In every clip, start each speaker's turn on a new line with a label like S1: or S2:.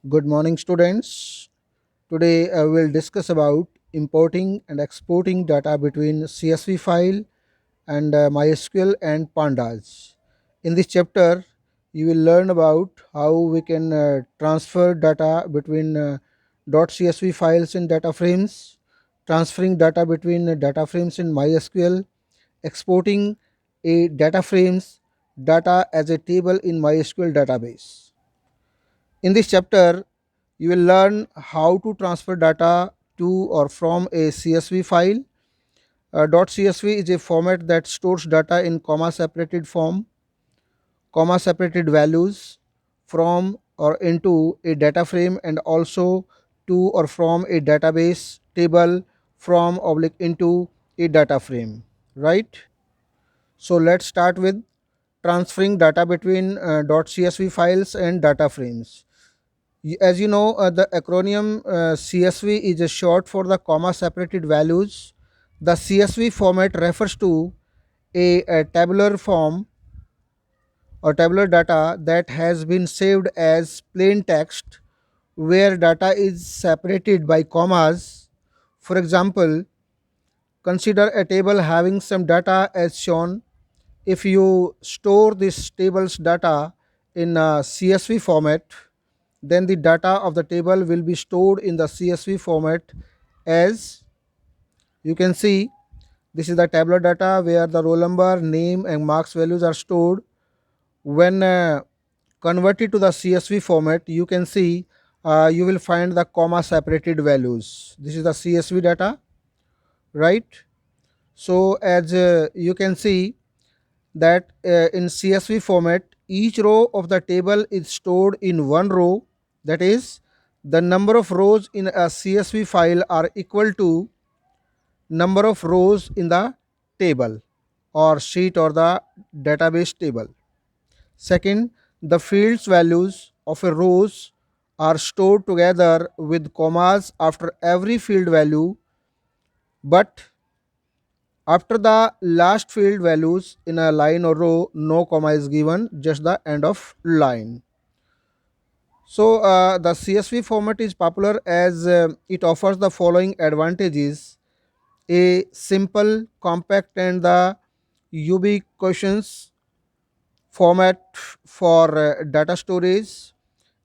S1: Good morning, students. Today we'll discuss about importing and exporting data between CSV file and MySQL and Pandas. In this chapter, you will learn about how we can transfer data between .csv files in data frames, transferring data between data frames in MySQL, exporting a data frames data as a table in MySQL database. In this chapter, you will learn how to transfer data to or from a CSV file. .csv is a format that stores data in comma separated form, comma separated values from or into a data frame, and also to or from a database table from oblique into a data frame, right? So let's start with transferring data between .csv files and data frames. As you know, the acronym CSV is a short for the comma separated values. The CSV format refers to a tabular form or tabular data that has been saved as plain text where data is separated by commas. For example, consider a table having some data as shown. If you store this table's data in a CSV format, then the data of the table will be stored in the CSV format. As you can see, this is the tabular data where the roll number, name and marks values are stored. When converted to the CSV format, you can see you will find the comma separated values. This is the CSV data, right? So as you can see that in CSV format, each row of the table is stored in one row. That is, the number of rows in a CSV file are equal to number of rows in the table or sheet or the database table. Second, the fields values of a rows are stored together with commas after every field value, but after the last field values in a line or row, no comma is given, just the end of line. So the CSV format is popular as it offers the following advantages: a simple, compact, and the ubiquitous format for data storage,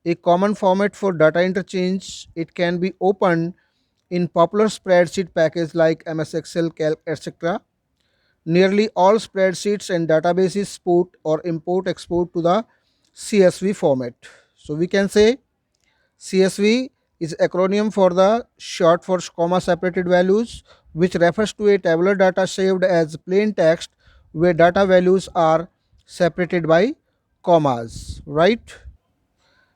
S1: a common format for data interchange. It can be opened in popular spreadsheet package like MS Excel, Calc, etc. Nearly all spreadsheets and databases support or import export to the CSV format. So we can say CSV is acronym for the short for comma separated values, which refers to a tabular data saved as plain text where data values are separated by commas, right?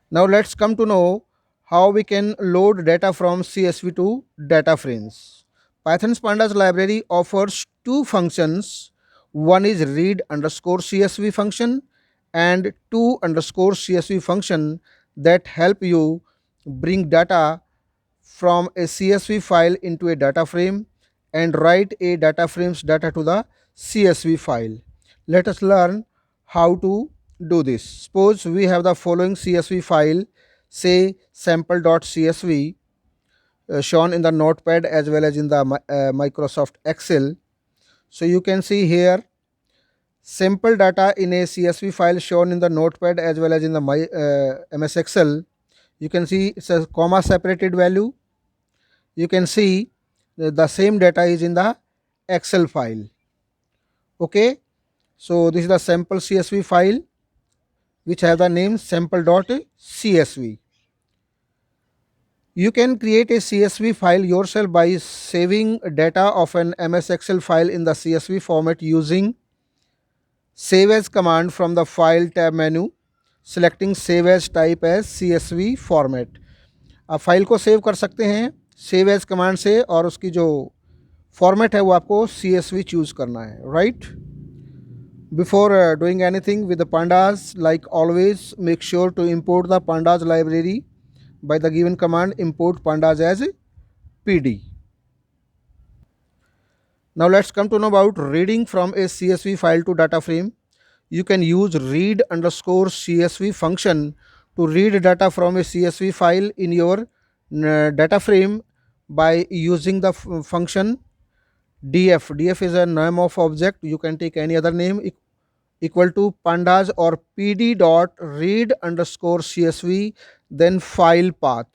S1: Now let's come to know how we can load data from CSV to data frames. Python's pandas library offers two functions. One is read underscore CSV function and to underscore CSV function that help you bring data from a CSV file into a data frame and write a data frame's data to the CSV file. Let us learn how to do this. Suppose we have the following CSV file, say sample.csv, shown in the notepad as well as in the Microsoft Excel. So you can see here sample data in a CSV file shown in the notepad as well as in the MS Excel. You can see it's a comma separated value. You can see the same data is in the Excel file. Okay, so this is the sample CSV file which have the name sample.csv. You can create a CSV file yourself by saving data of an MS Excel file in the CSV format using Save As command from the File tab menu, selecting Save As type as CSV format. आप file को save कर सकते हैं save as command से और उसकी जो format है वो आपको CSV चूज करना है, right? Before doing anything with the pandas, like always, make sure to import the pandas library by the given command import pandas as PD. Now let's come to know about reading from a CSV file to data frame. You can use read underscore CSV function to read data from a CSV file in your data frame by using the function df. Df is a name of object, you can take any other name, equal to pandas or pd dot read underscore csv, then file path.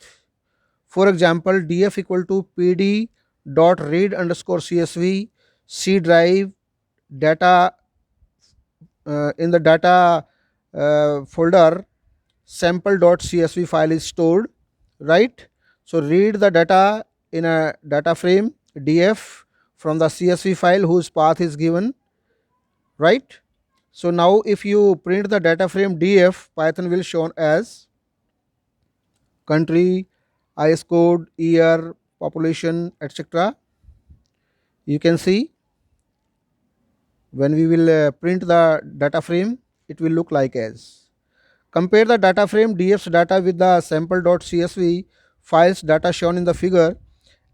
S1: For example, df equal to pd dot read underscore csv c drive data, in the data folder sample.csv file is stored, right? So read the data in a data frame df from the csv file whose path is given, right? So now if you print the data frame df, Python will show as country, IS code, year, population, etc. You can see when we will print the data frame, it will look like as. Compare the data frame df's data with the sample.csv files data shown in the figure.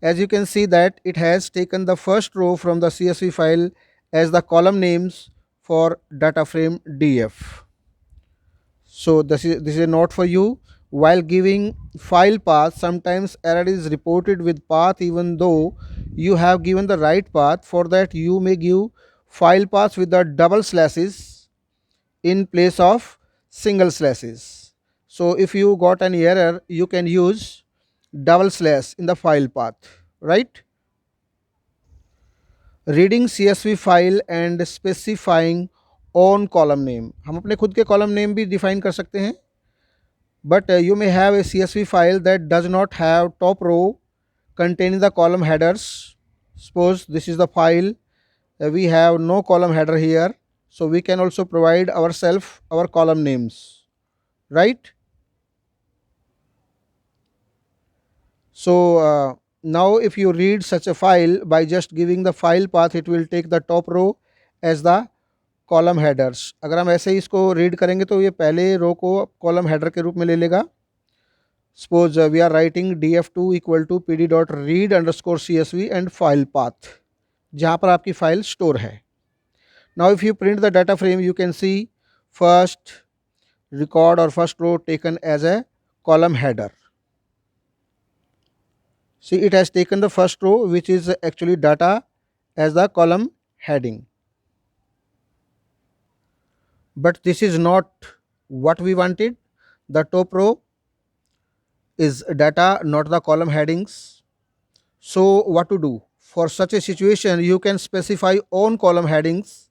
S1: As you can see that it has taken the first row from the csv file as the column names for data frame df. So this is a note for you. While giving file path, sometimes error is reported with path even though you have given the right path. For that, you may give file paths with the double slashes in place of single slashes. So if you got an error, you can use double slash in the file path, right? Reading CSV file and specifying own column name. हम अपने खुद के column name भी define कर सकते हैं. But you may have a CSV file that does not have top row containing the column headers. Suppose this is the file, we have no column header here, so we can also provide ourselves our column names, right? So now if you read such a file by just giving the file path, it will take the top row as the column headers. अगर हम ऐसे ही इसको read करेंगे तो ये पहले रो को column header के रूप में ले लेगा. Suppose we are writing df2 equal to pd dot read underscore csv and file path, जहाँ पर आपकी फाइल स्टोर है. Now if you print the data frame, you can see first record और first row taken as a column header. See, it has taken the first row which is actually data as the column heading. But this is not what we wanted. The top row is data, not the column headings. So what to do? For such a situation, you can specify own column headings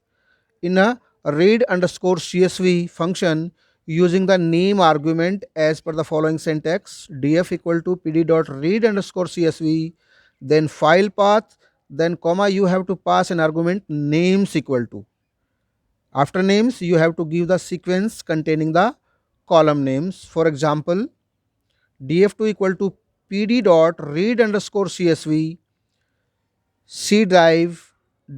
S1: in a read underscore csv function using the name argument as per the following syntax: df equal to pd dot read underscore csv, then file path, then comma, you have to pass an argument names equal to. After names, you have to give the sequence containing the column names. For example, df2 equal to pd dot read underscore csv, c drive,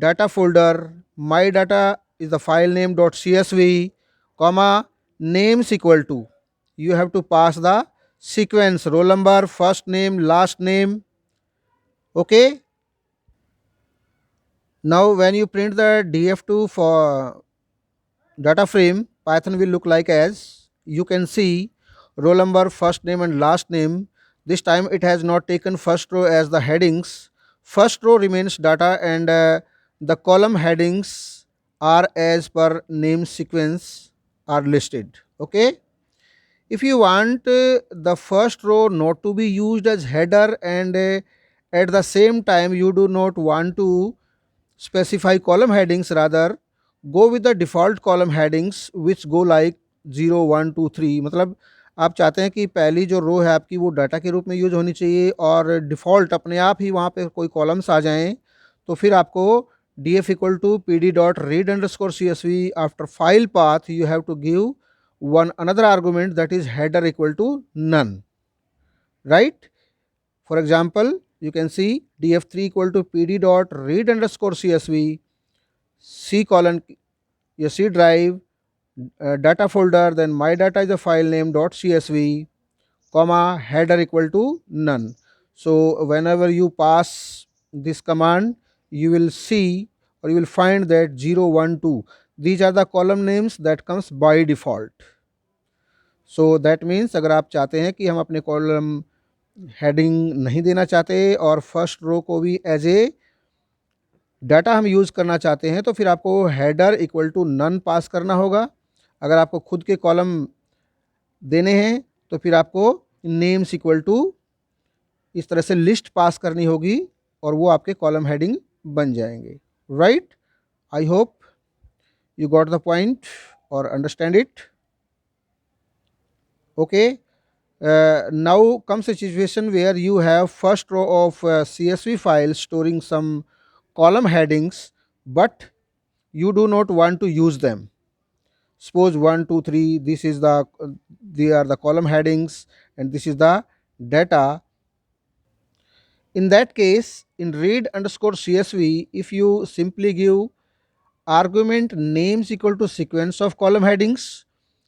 S1: data folder, my data is the file name dot csv, comma, names equal to. You have to pass the sequence, roll number, first name, last name. Okay. Now when you print the df2 for data frame, Python will look like as. You can see roll number, first name and last name. This time it has not taken first row as the headings. First row remains data and the column headings are as per name sequence are listed. Okay. If you want the first row not to be used as header and at the same time you do not want to specify column headings, rather go with the default column headings which go like 0 1 2 3. मतलब आप चाहते हैं कि पहली जो रो है आपकी वो डाटा के रूप में यूज होनी चाहिए और डिफ़ॉल्ट अपने आप ही वहाँ पे कोई कॉलम्स आ जाएं, तो फिर आपको df equal to pd dot read underscore csv after file path you have to give one another argument, that is header equal to none, right? For example, you can see df3 equal to pd dot read underscore csv, c colon, your c drive, data folder, then my data is a file name dot csv, comma, header equal to none. So whenever you pass this command, you will see or you will find that 0 1 2, these are the column names that comes by default. So that means अगर आप चाहते हैं कि हम अपने column heading नहीं देना चाहते और फर्स्ट रो को भी एज ए डाटा हम यूज़ करना चाहते हैं, तो फिर आपको हेडर इक्वल टू नन पास करना होगा। अगर आपको खुद के कॉलम देने हैं तो फिर आपको नेम्स इक्वल टू इस तरह से लिस्ट पास करनी होगी और वो आपके कॉलम हेडिंग बन जाएंगे। Right, I hope you got the point or understand it. Okay, now comes a situation where you have first row of CSV file storing some column headings, but you do not want to use them. Suppose 1 2 3, this is the they are the column headings and this is the data. In that case, in read underscore CSV, if you simply give argument names equal to sequence of column headings,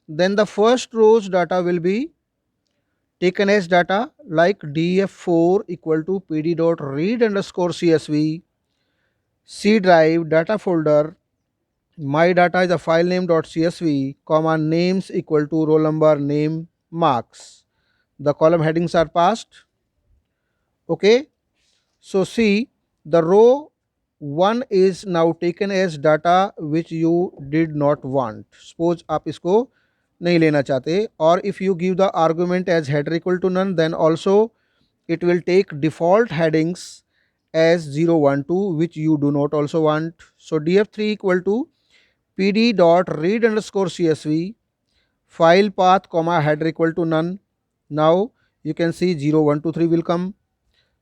S1: then the first row's data will be taken as data like df4 equal to pd dot read underscore csv, c drive data folder, my data is a file name dot csv, comma names equal to roll number, name, marks. The column headings are passed. Okay, so see, the row 1 is now taken as data which you did not want. Suppose आप इसको नहीं लेना चाहते, or if you give the argument as header equal to none, then also it will take default headings as 0 1 2 which you do not also want. So df3 equal to pd dot read underscore csv, file path comma header equal to none. Now you can see 0 1 2 3 will come.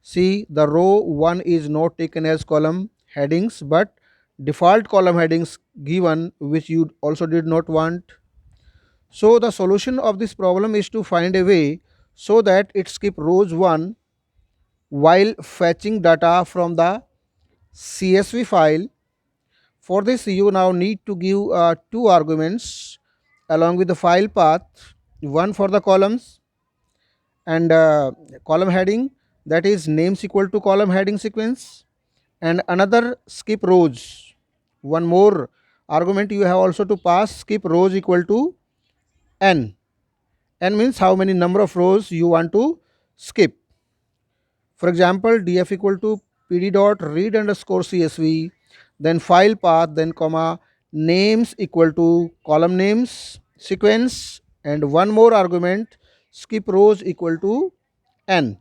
S1: See, the row 1 is not taken as column headings but default column headings given which you also did not want. So the solution of this problem is to find a way so that it skip rows 1 while fetching data from the CSV file. For this you now need to give two arguments along with the file path, one for the columns and column heading, that is names equal to column heading sequence, and another skip rows. One more argument you have also to pass, skip rows equal to n. N means how many number of rows you want to skip. For example, df equal to pd dot read underscore csv, then file path, then comma names equal to column names sequence, and one more argument, skip rows equal to n.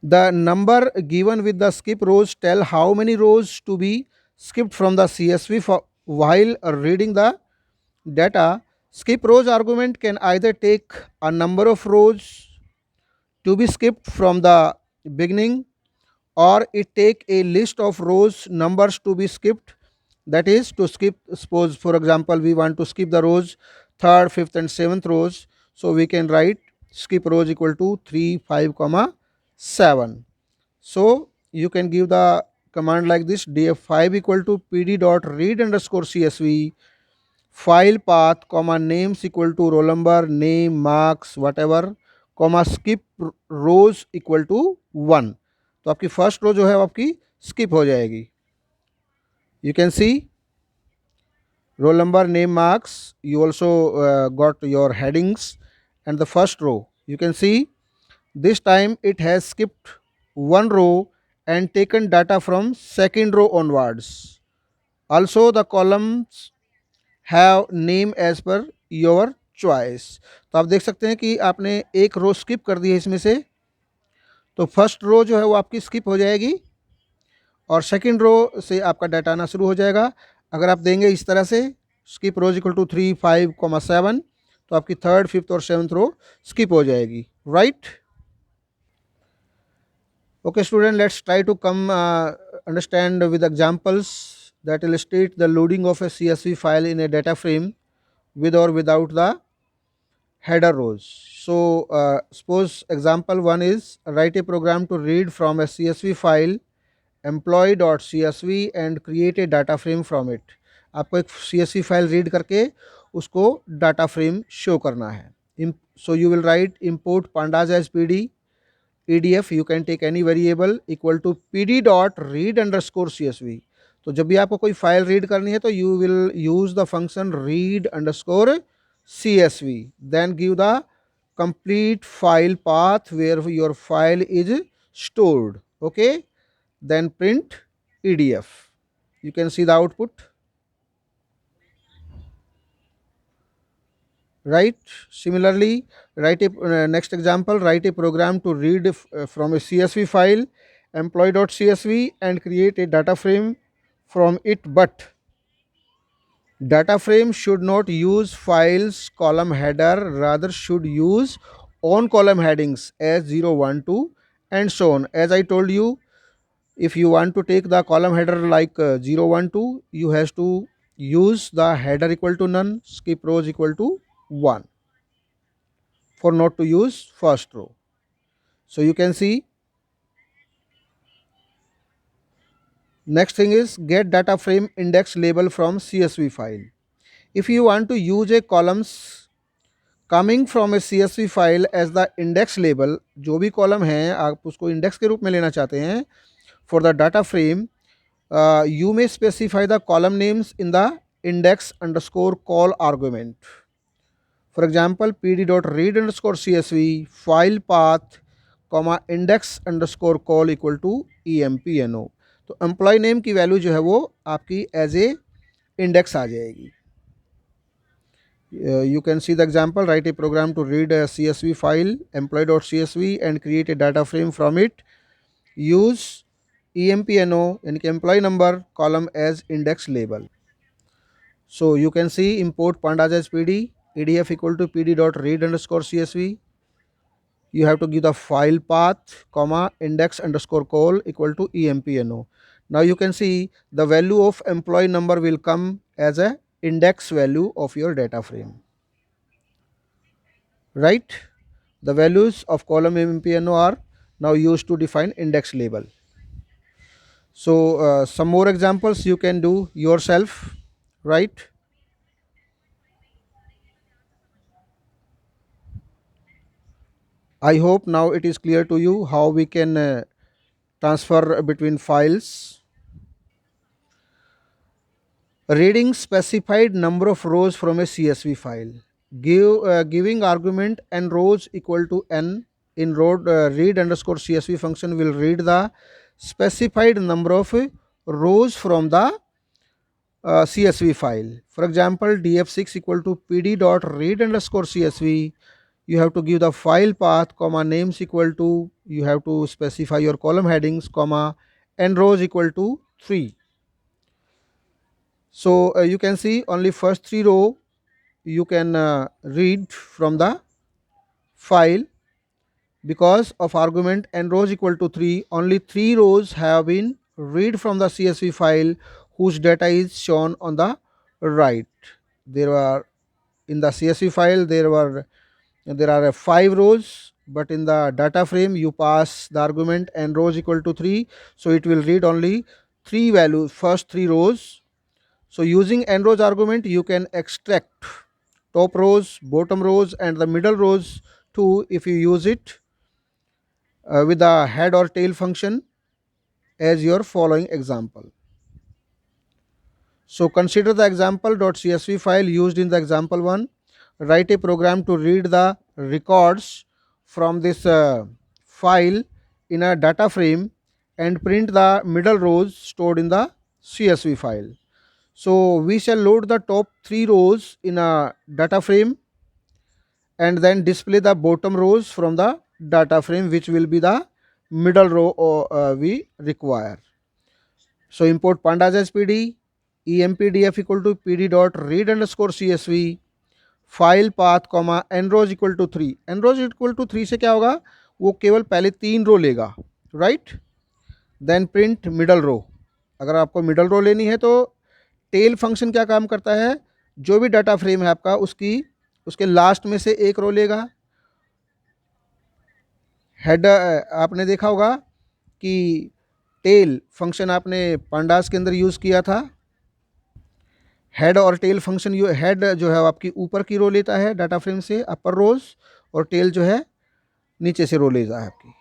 S1: The number given with the skip rows tell how many rows to be skipped from the CSV while reading the data. Skip rows argument can either take a number of rows to be skipped from the beginning, or it take a list of rows numbers to be skipped, that is to skip. Suppose for example we want to skip the rows 3rd, 5th and 7th rows, so we can write skip rows equal to 3 5 comma 7. So you can give the command like this, df5 equal to pd dot read underscore csv, file path comma names equal to roll number, name, marks, whatever, comma skip rows equal to 1. तो आपकी first row जो है आपकी skip हो जाएगी. You can see roll number, name, marks. You also got your headings and the first row. You can see this time it has skipped one row and taken data from second row onwards. Also the columns have name as per your choice. तो आप देख सकते हैं कि आपने एक रो skip कर दी है इसमें से, तो फर्स्ट रो जो है वो आपकी स्किप हो जाएगी और सेकंड रो से आपका डाटा आना शुरू हो जाएगा. अगर आप देंगे इस तरह से स्किप रोज इक्वल टू 3 5 7, तो आपकी 3rd, 5th और 7th रो स्किप हो जाएगी. Right. Okay student, let's try to come understand with examples that illustrate the loading of a CSV file in a data frame with or without the header rows. So suppose example 1 is write a program to read from a CSV file employee.csv and create a data frame from it. आपको एक CSV file read करके उसको data frame show करना है. So you will write import pandas as pd, edf you can take any variable equal to pd dot read underscore csv. तो जब भी आपको कोई फाइल रीड करनी है तो you will use the function read underscore CSV, then give the complete file path where your file is stored. Okay, then print EDF. You can see the output, right? Similarly, write a next example, write a program to read from a CSV file employee.csv and create a data frame from it, but data frame should not use files column header, rather should use on column headings as 0, 1, 2 and so on. As I told you, if you want to take the column header like 0, 1, 2, you has to use the header equal to none, skip rows equal to 1 for not to use first row. So you can see, next thing is get data frame index label from CSV file. If you want to use a columns coming from a CSV file as the index label, जो भी column है आप उसको index के रूप में लेना चाहते हैं, for the data frame you may specify the column names in the index underscore call argument. For example, pd.read underscore csv file path comma index underscore call equal to empno. तो employ name की value जो है वो आपकी as a index आ जाएगी. You can see the example, write a program to read a CSV file employee.csv and create a data frame from it. Use empno यानी कि employee number column as index label. So you can see import pandas as pd, edf equal to pd.read underscore csv. You have to give the file path comma index underscore call equal to empno. Now you can see the value of employee number will come as a index value of your data frame, right? The values of column mpno are now used to define index label. So some more examples you can do yourself, right? I hope now it is clear to you how we can transfer between files. Reading specified number of rows from a CSV file. Giving argument n rows equal to n in read underscore CSV function will read the specified number of rows from the CSV file. For example, df6 equal to pd dot read underscore CSV. You have to give the file path comma names equal to, you have to specify your column headings comma n rows equal to 3. So you can see only first 3 row you can read from the file. Because of argument n rows equal to 3, only 3 rows have been read from the CSV file whose data is shown on the right. There are in the CSV file there are 5 rows, but in the data frame you pass the argument n rows equal to 3, so it will read only 3 values, first 3 rows. So using n rows argument you can extract top rows, bottom rows and the middle rows too if you use it with the head or tail function as your following example. So consider the example.csv file used in the example 1. Write a program to read the records from this file in a data frame and print the middle rows stored in the CSV file. So we shall load the top 3 rows in a data frame and then display the bottom rows from the data frame, which will be the middle row we require. So import pandas as pd, empdf equal to pd dot read underscore csv file path comma n rows equal to 3. n rows equal to 3 से क्या होगा, वो केवल पहले 3 row लेगा, right? Then print middle row. अगर आपको middle रो लेनी है तो टेल फंक्शन क्या काम करता है, जो भी डाटा फ्रेम है आपका उसके लास्ट में से एक रो लेगा. हेड आपने देखा होगा कि टेल फंक्शन आपने पांडास के अंदर यूज़ किया था. हेड और टेल फंक्शन, हेड जो है आपकी ऊपर की रो लेता है डाटा फ्रेम से, अपर रोज, और टेल जो है नीचे से रो लेता है आपकी.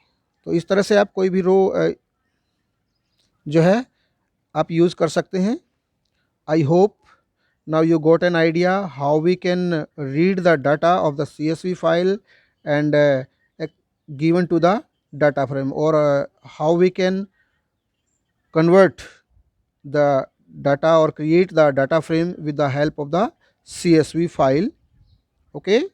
S1: तो इस तरह से आप कोई भी रो जो है आप यूज़ कर सकते हैं. I hope Now you got an idea how we can read the data of the CSV file and given to the data frame, or how we can convert the data or create the data frame with the help of the CSV file. Okay.